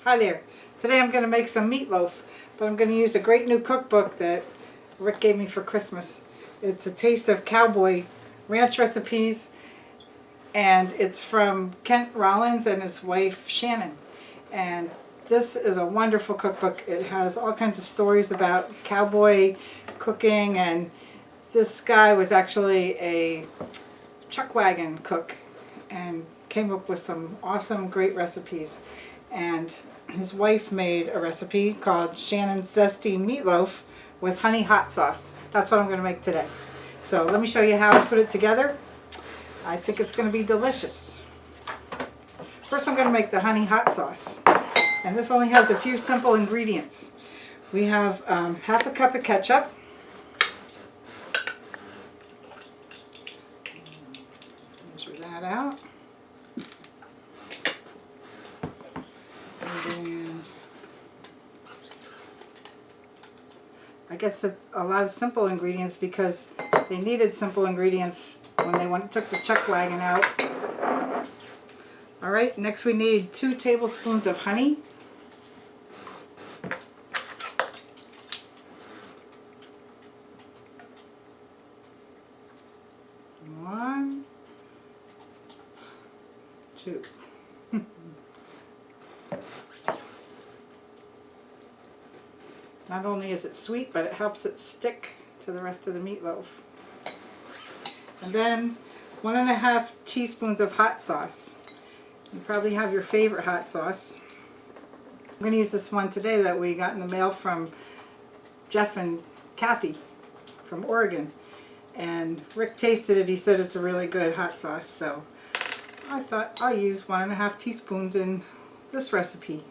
Hi there. Today I'm going to make some meatloaf, but I'm going to use a great new cookbook that Rick gave me for Christmas. It's a taste of Cowboy ranch recipes, and it's from Kent Rollins and his wife Shannon. And this is a wonderful cookbook. It has all kinds of stories about cowboy cooking, and this guy was actually a chuck wagon cook and came up with some awesome, great recipes. And his wife made a recipe called Shannon's Zesty Meatloaf with honey hot sauce. That's what I'm going to make today. So let me show you how to put it together. I think it's going to be delicious. First I'm going to make the honey hot sauce. And this only has a few simple ingredients. We have half a cup of ketchup. Measure that out. And I guess a lot of simple ingredients because they needed simple ingredients when they took the chuck wagon out. Alright, next we need 2 tablespoons of honey. One, 2. Not only is it sweet, but it helps it stick to the rest of the meatloaf. And then 1.5 teaspoons of hot sauce. You probably have your favorite hot sauce. I'm going to use this one today that we got in the mail from Jeff and Kathy from Oregon. And Rick tasted it. He said it's a really good hot sauce. So I thought I'll use 1.5 teaspoons in this recipe.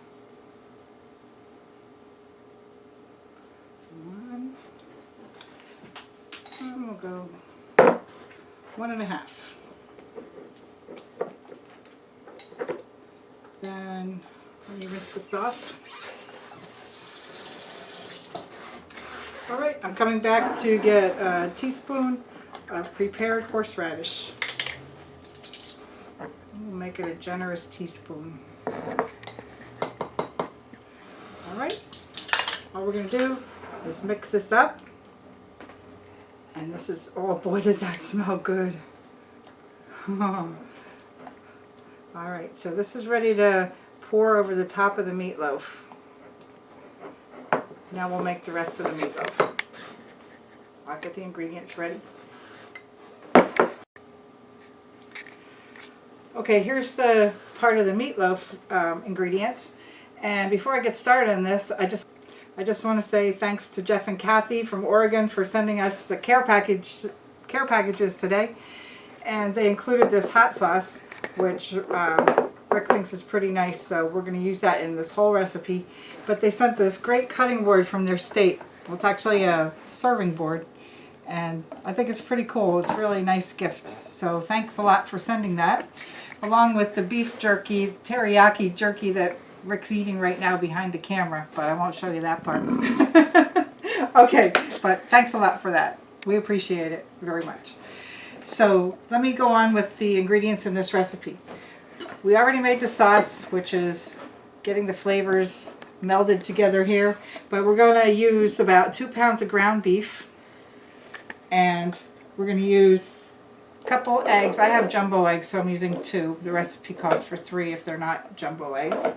And we'll go 1.5. Then let me rinse this off. Alright, I'm coming back to get a teaspoon of prepared horseradish. We'll make it a generous teaspoon. Alright, all we're going to do is mix this up. And this is, oh boy, does that smell good. Alright, so this is ready to pour over the top of the meatloaf. Now we'll make the rest of the meatloaf. I'll get the ingredients ready. Okay, here's the part of the meatloaf ingredients. And before I get started on this, I just want to say thanks to Jeff and Kathy from Oregon for sending us the care packages today. And they included this hot sauce, which Rick thinks is pretty nice, so we're going to use that in this whole recipe. But they sent this great cutting board from their state. Well, it's actually a serving board, and I think it's pretty cool. It's a really nice gift. So thanks a lot for sending that, along with the beef jerky, teriyaki jerky that Rick's eating right now behind the camera, but I won't show you that part. Okay, but thanks a lot for that. We appreciate it very much. So let me go on with the ingredients in this recipe. We already made the sauce, which is getting the flavors melded together here, but we're going to use about 2 pounds of ground beef, and we're going to use a couple eggs. I have jumbo eggs, so I'm using 2. The recipe calls for 3 if they're not jumbo eggs.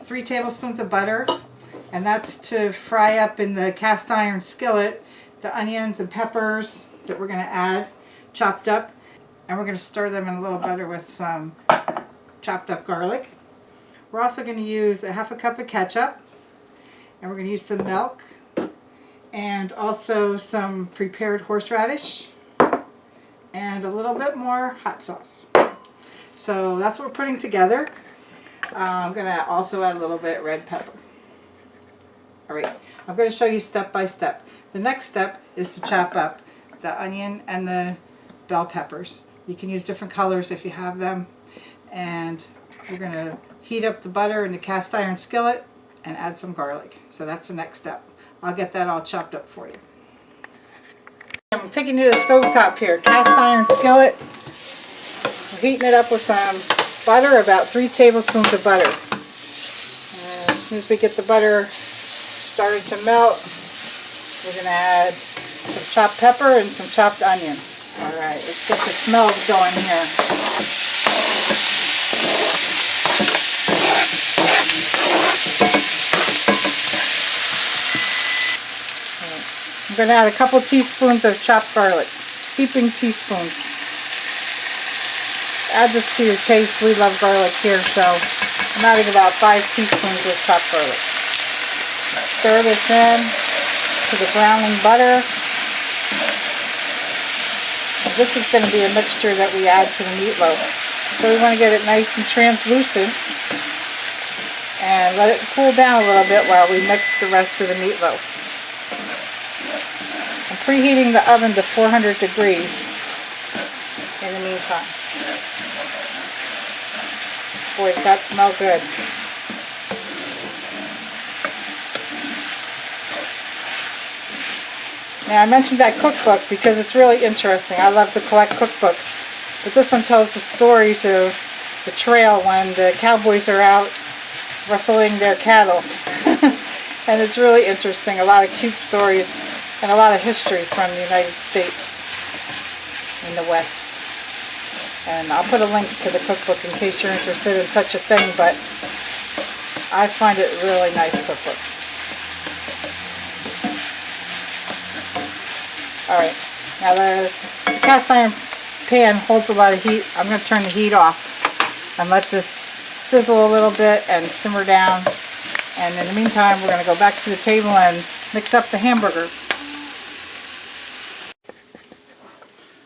3 tablespoons of butter, and that's to fry up in the cast iron skillet the onions and peppers that we're going to add chopped up, and we're going to stir them in a little butter with some chopped up garlic. We're also going to use 1/2 cup of ketchup, and we're going to use some milk and also some prepared horseradish and a little bit more hot sauce. So that's what we're putting together. I'm going to also add a little bit red pepper. Alright, I'm going to show you step by step. The next step is to chop up the onion and the bell peppers. You can use different colors if you have them. And we're going to heat up the butter in the cast iron skillet and add some garlic. So that's the next step. I'll get that all chopped up for you. I'm taking you to the stovetop here. Cast iron skillet. We're heating it up with some butter, about 3 tablespoons of butter. soon as we get the butter started to melt, we're going to add some chopped pepper and some chopped onion. Alright, let's get the smells going here. I'm going to add a couple teaspoons of chopped garlic, heaping teaspoons. Add this to your taste. We love garlic here, so I'm adding about 5 teaspoons of chopped garlic. Stir this in to the browning butter. And this is going to be a mixture that we add to the meatloaf. So we want to get it nice and translucent and let it cool down a little bit while we mix the rest of the meatloaf. I'm preheating the oven to 400 degrees in the meantime. Boy, does that smell good. Now I mentioned that cookbook because it's really interesting. I love to collect cookbooks. But this one tells the stories of the trail when the cowboys are out rustling their cattle. And it's really interesting. A lot of cute stories and a lot of history from the United States in the West. And I'll put a link to the cookbook in case you're interested in such a thing, but I find it a really nice cookbook. Alright, now the cast iron pan holds a lot of heat. I'm going to turn the heat off and let this sizzle a little bit and simmer down. And in the meantime, we're going to go back to the table and mix up the hamburger.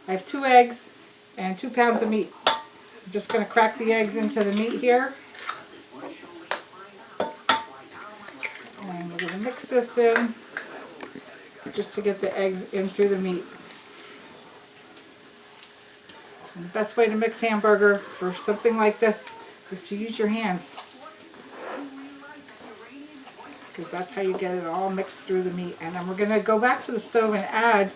I have 2 eggs and 2 pounds of meat. I'm just going to crack the eggs into the meat here. And we're going to mix this in just to get the eggs in through the meat. And the best way to mix hamburger for something like this is to use your hands, because that's how you get it all mixed through the meat. And then we're going to go back to the stove and add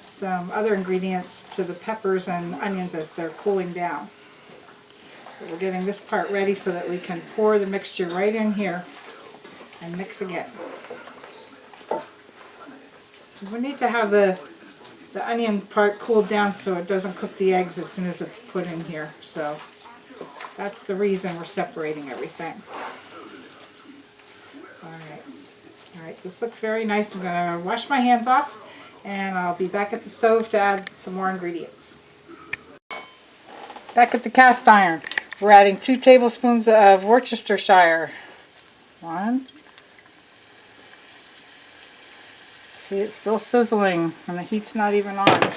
some other ingredients to the peppers and onions as they're cooling down. But we're getting this part ready so that we can pour the mixture right in here and mix again. So we need to have the onion part cooled down so it doesn't cook the eggs as soon as it's put in here. So that's the reason we're separating everything. Alright, this looks very nice. I'm going to wash my hands off and I'll be back at the stove to add some more ingredients. Back at the cast iron, we're adding 2 tablespoons of Worcestershire. 1. See, it's still sizzling and the heat's not even on.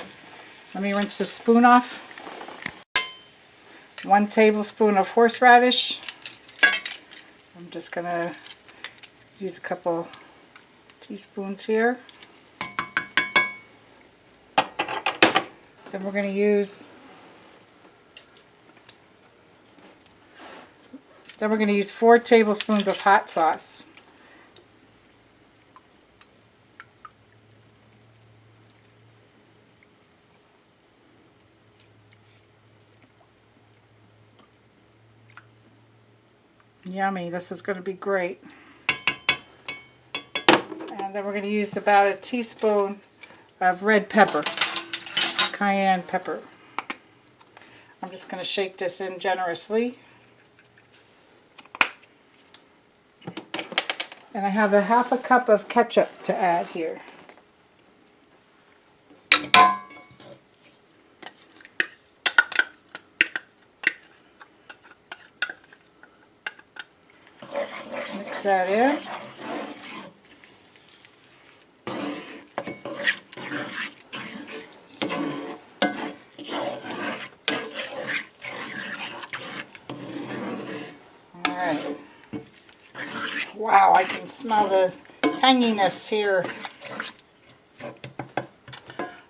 Let me rinse the spoon off. 1 tablespoon of horseradish. I'm just going to use a couple teaspoons here. Then we're going to use 4 tablespoons of hot sauce. Yummy, this is going to be great. And then we're going to use about a teaspoon of red pepper, cayenne pepper. I'm just going to shake this in generously. And I have a half a cup of ketchup to add here. Let's mix that in. Alright. Wow, I can smell the tanginess here.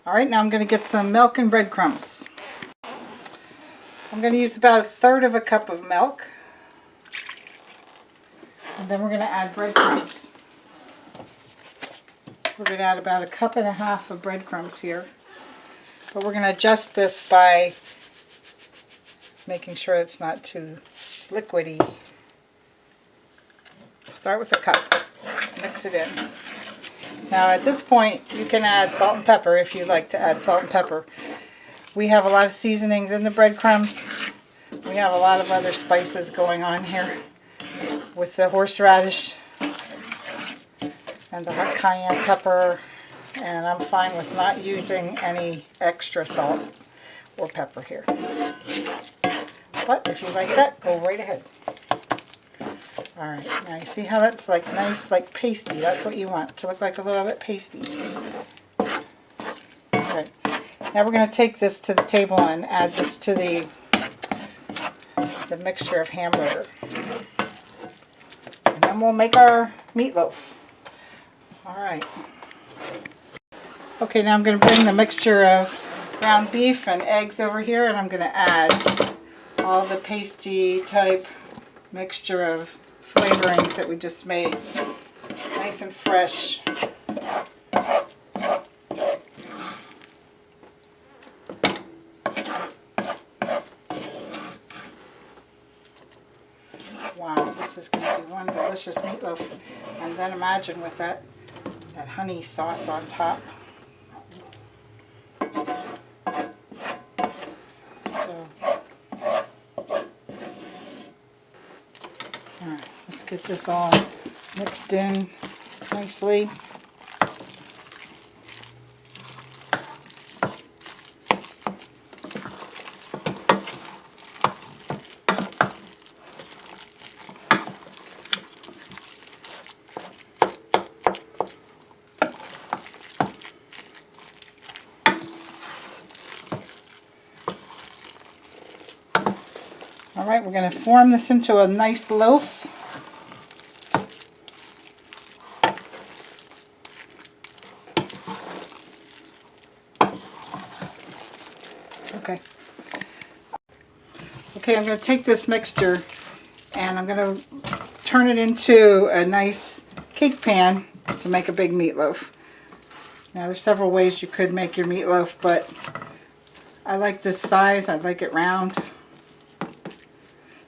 Alright, now I'm going to get some milk and breadcrumbs. I'm going to use about 1/3 cup of milk. And then we're going to add breadcrumbs. We're going to add about 1.5 cups of breadcrumbs here. But we're going to adjust this by making sure it's not too liquidy. Start with a cup. Mix it in. Now at this point, you can add salt and pepper if you'd like to add salt and pepper. We have a lot of seasonings in the breadcrumbs. We have a lot of other spices going on here with the horseradish and the hot cayenne pepper. And I'm fine with not using any extra salt or pepper here. But if you like that, go right ahead. Alright, now you see how that's like nice, like pasty. That's what you want, it to look like a little bit pasty. Alright, now we're going to take this to the table and add this to the mixture of hamburger. And then we'll make our meatloaf. Alright. Okay, now I'm going to bring the mixture of ground beef and eggs over here, and I'm going to add all the pasty type mixture of flavorings that we just made. Nice and fresh. Wow, this is going to be one delicious meatloaf. And then imagine with that honey sauce on top. Alright, let's get this all mixed in nicely. Alright, we're going to form this into a nice loaf. Okay, I'm going to take this mixture and I'm going to turn it into a nice cake pan to make a big meatloaf. Now there's several ways you could make your meatloaf, but I like this size. I like it round.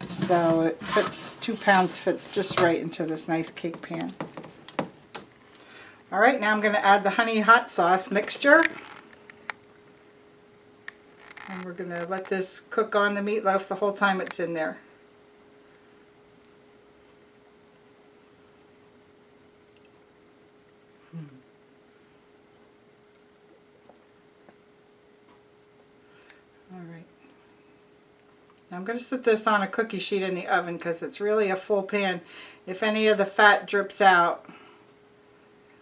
So it fits, 2 pounds fits just right into this nice cake pan. Alright, now I'm going to add the honey hot sauce mixture. And we're going to let this cook on the meatloaf the whole time it's in there. Alright. Now I'm going to set this on a cookie sheet in the oven because it's really a full pan. If any of the fat drips out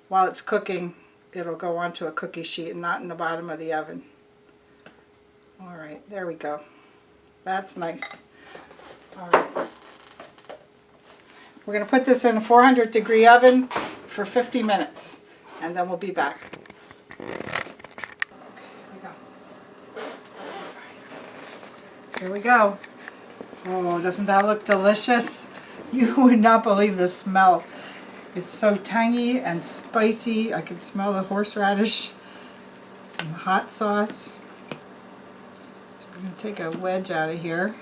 while it's cooking, it'll go onto a cookie sheet and not in the bottom of the oven. Alright, there we go. That's nice. Alright. We're going to put this in a 400-degree oven for 50 minutes, and then we'll be back. Here we go. Oh, doesn't that look delicious? You would not believe the smell. It's so tangy and spicy. I can smell the horseradish and the hot sauce. I'm going to take a wedge out of here.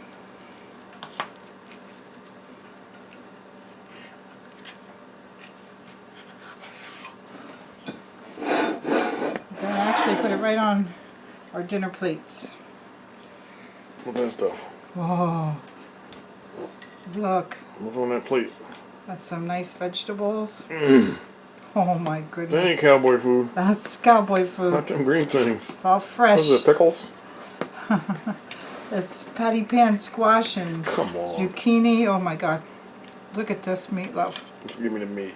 I'm going to actually put it right on our dinner plates. What's that stuff? Oh, look. What's on that plate? That's some nice vegetables. Mm. Oh my goodness. That ain't cowboy food. That's cowboy food. Not them green things. It's all fresh. Those are pickles? It's patty pan squash and zucchini. Oh my god. Look at this meatloaf. Just give me the meat.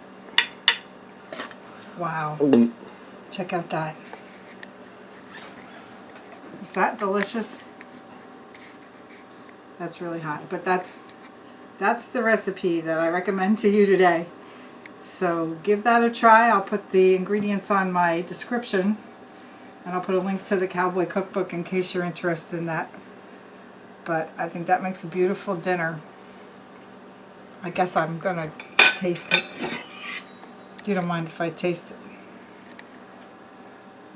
Wow. Mm. Check out that. Is that delicious? That's really hot. But that's the recipe that I recommend to you today. So give that a try. I'll put the ingredients on my description. And I'll put a link to the Cowboy cookbook in case you're interested in that. But I think that makes a beautiful dinner. I guess I'm going to taste it. You don't mind if I taste it.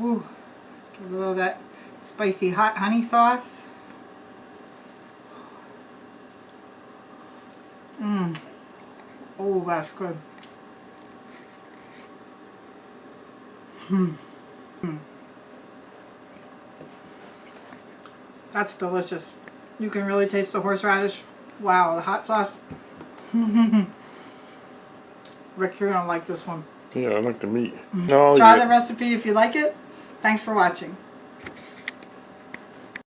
Ooh, get a little of that spicy hot honey sauce. Oh, that's good. That's delicious. You can really taste the horseradish. Wow, the hot sauce. Rick, you're gonna like this one. Yeah, I like the meat. No, Try yeah. the recipe if you like it. Thanks for watching.